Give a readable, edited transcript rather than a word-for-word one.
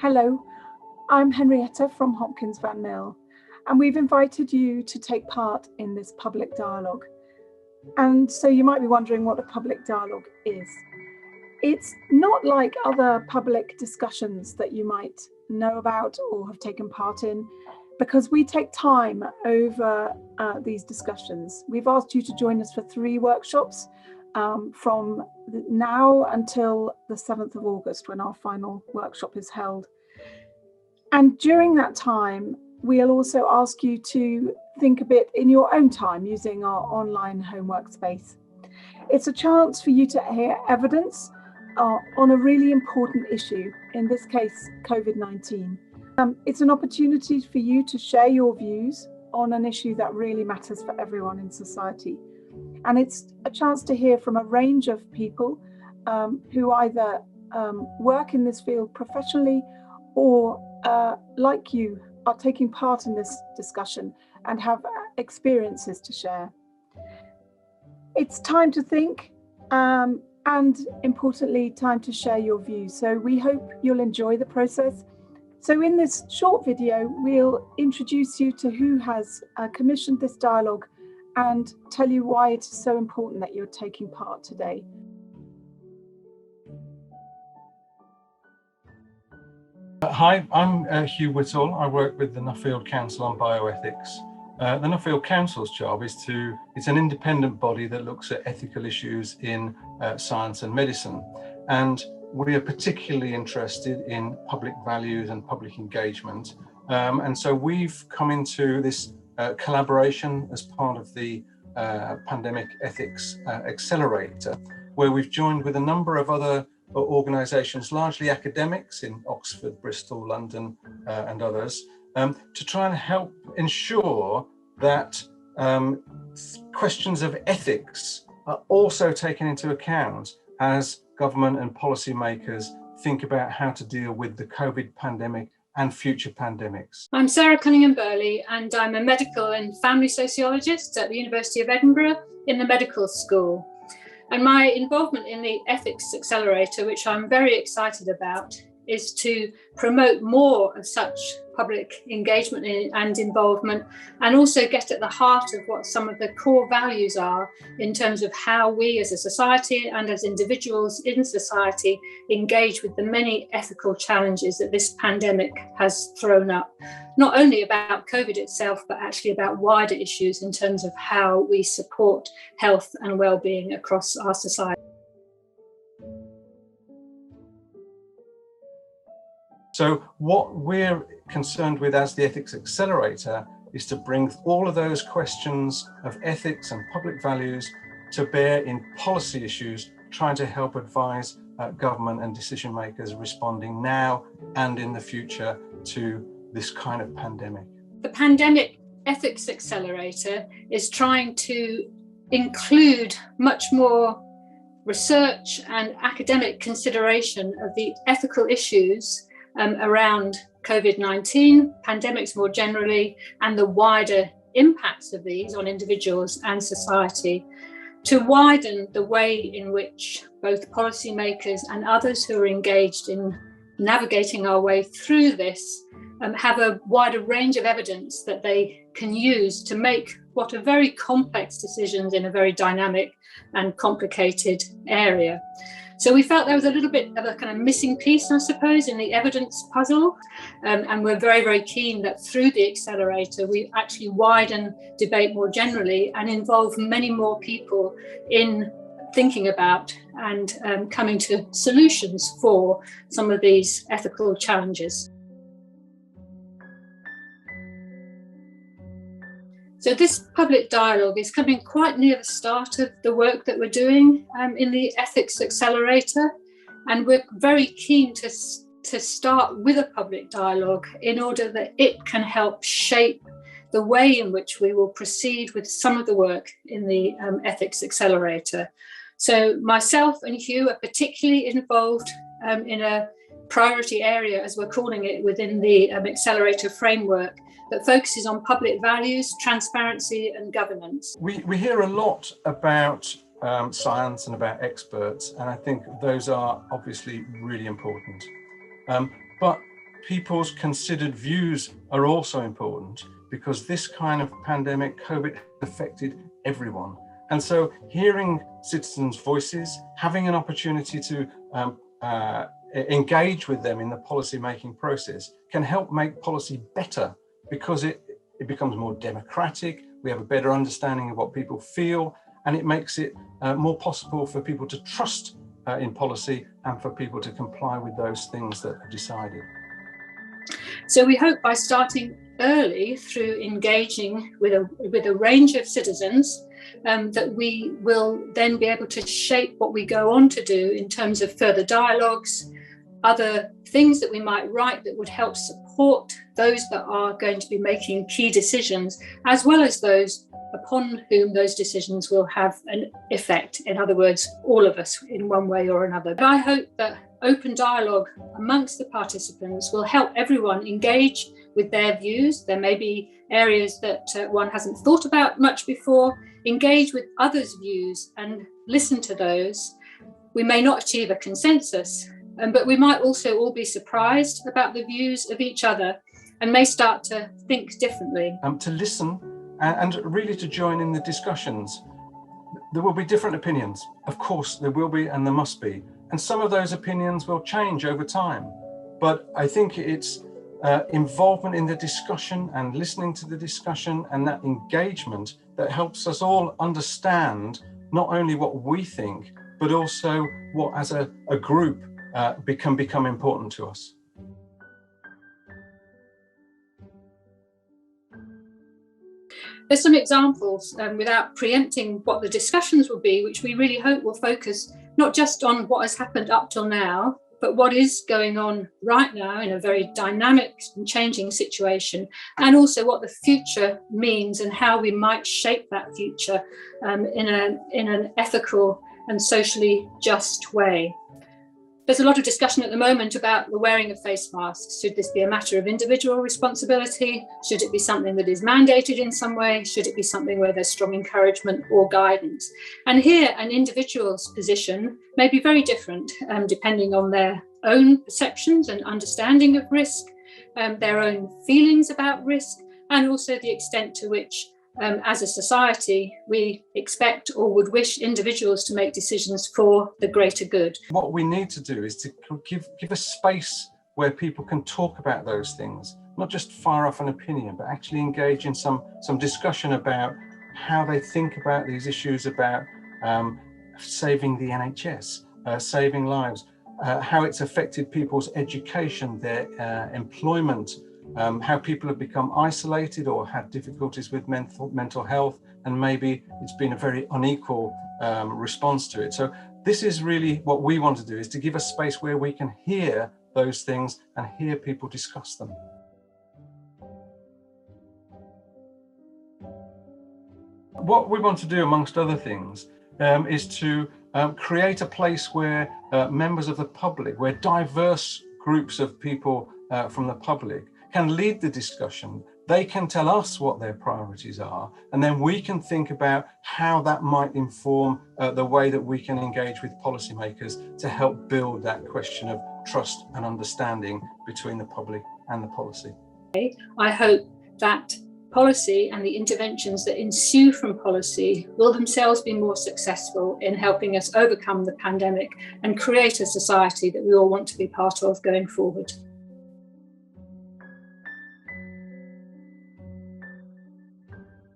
Hello, I'm Henrietta from Hopkins Van Mill, and we've invited you to take part in this public dialogue. And so you might be wondering what a public dialogue is. It's not like other public discussions that you might know about or have taken part in, because we take time over these discussions. We've asked you to join us for 3 workshops from now until the 7th of August, when our final workshop is held. And during that time, we'll also ask you to think a bit in your own time using our online homework space. It's a chance for you to hear evidence on a really important issue, in this case, COVID-19. It's an opportunity for you to share your views on an issue that really matters for everyone in society. And it's a chance to hear from a range of people who either work in this field professionally or like you, are taking part in this discussion and have experiences to share. It's time to think and importantly, time to share your views. So we hope you'll enjoy the process. So in this short video, we'll introduce you to who has commissioned this dialogue and tell you why it is so important that you're taking part today. Hi, I'm Hugh Whittall. I work with the Nuffield Council on Bioethics. The Nuffield Council's job is it's an independent body that looks at ethical issues in science and medicine. And we are particularly interested in public values and public engagement. And so we've come into this collaboration as part of the Pandemic Ethics Accelerator, where we've joined with a number of other organisations, largely academics in Oxford, Bristol, London and others, to try and help ensure that questions of ethics are also taken into account as government and policymakers think about how to deal with the COVID pandemic and future pandemics. I'm Sarah Cunningham-Burley, and I'm a medical and family sociologist at the University of Edinburgh in the medical school. And my involvement in the Ethics Accelerator, which I'm very excited about, is to promote more of such public engagement and involvement, and also get at the heart of what some of the core values are in terms of how we as a society and as individuals in society engage with the many ethical challenges that this pandemic has thrown up. Not only about COVID itself, but actually about wider issues in terms of how we support health and well-being across our society. So what we're concerned with as the Ethics Accelerator is to bring all of those questions of ethics and public values to bear in policy issues, trying to help advise government and decision makers responding now and in the future to this kind of pandemic. The Pandemic Ethics Accelerator is trying to include much more research and academic consideration of the ethical issues around COVID-19, pandemics more generally, and the wider impacts of these on individuals and society, to widen the way in which both policymakers and others who are engaged in navigating our way through this have a wider range of evidence that they can use to make what are very complex decisions in a very dynamic and complicated area. So we felt there was a little bit of a kind of missing piece, I suppose, in the evidence puzzle. And we're very, very keen that through the accelerator, we actually widen debate more generally and involve many more people in thinking about and coming to solutions for some of these ethical challenges. So this public dialogue is coming quite near the start of the work that we're doing in the Ethics Accelerator, and we're very keen to start with a public dialogue in order that it can help shape the way in which we will proceed with some of the work in the Ethics Accelerator. So myself and Hugh are particularly involved in a priority area, as we're calling it, within the Accelerator framework, that focuses on public values, transparency and governance. We hear a lot about science and about experts, and I think those are obviously really important. But people's considered views are also important, because this kind of pandemic, COVID, affected everyone. And so hearing citizens' voices, having an opportunity to engage with them in the policy-making process can help make policy better, because it becomes more democratic, we have a better understanding of what people feel, and it makes it more possible for people to trust in policy and for people to comply with those things that are decided. So we hope by starting early through engaging with a range of citizens that we will then be able to shape what we go on to do in terms of further dialogues, other things that we might write that would help support those that are going to be making key decisions, as well as those upon whom those decisions will have an effect. In other words, all of us in one way or another. But I hope that open dialogue amongst the participants will help everyone engage with their views. There may be areas that one hasn't thought about much before. Engage with others' views and listen to those. We may not achieve a consensus, but we might also all be surprised about the views of each other and may start to think differently. To listen and really to join in the discussions. There will be different opinions. Of course, there will be and there must be. And some of those opinions will change over time. But I think it's involvement in the discussion and listening to the discussion and that engagement that helps us all understand not only what we think, but also what as a group can become important to us. There's some examples, without preempting what the discussions will be, which we really hope will focus not just on what has happened up till now, but what is going on right now in a very dynamic and changing situation, and also what the future means and how we might shape that future in an ethical and socially just way. There's a lot of discussion at the moment about the wearing of face masks. Should this be a matter of individual responsibility? Should it be something that is mandated in some way? Should it be something where there's strong encouragement or guidance? And here, an individual's position may be very different, depending on their own perceptions and understanding of risk, their own feelings about risk, and also the extent to which as a society, we expect or would wish individuals to make decisions for the greater good. What we need to do is to give a space where people can talk about those things, not just fire off an opinion, but actually engage in some discussion about how they think about these issues, about saving the NHS, saving lives, how it's affected people's education, their employment, how people have become isolated or had difficulties with mental health, and maybe it's been a very unequal response to it. So this is really what we want to do, is to give a space where we can hear those things and hear people discuss them. What we want to do, amongst other things, is to create a place where members of the public, where diverse groups of people from the public can lead the discussion. They can tell us what their priorities are, and then we can think about how that might inform the way that we can engage with policymakers to help build that question of trust and understanding between the public and the policy. I hope that policy and the interventions that ensue from policy will themselves be more successful in helping us overcome the pandemic and create a society that we all want to be part of going forward.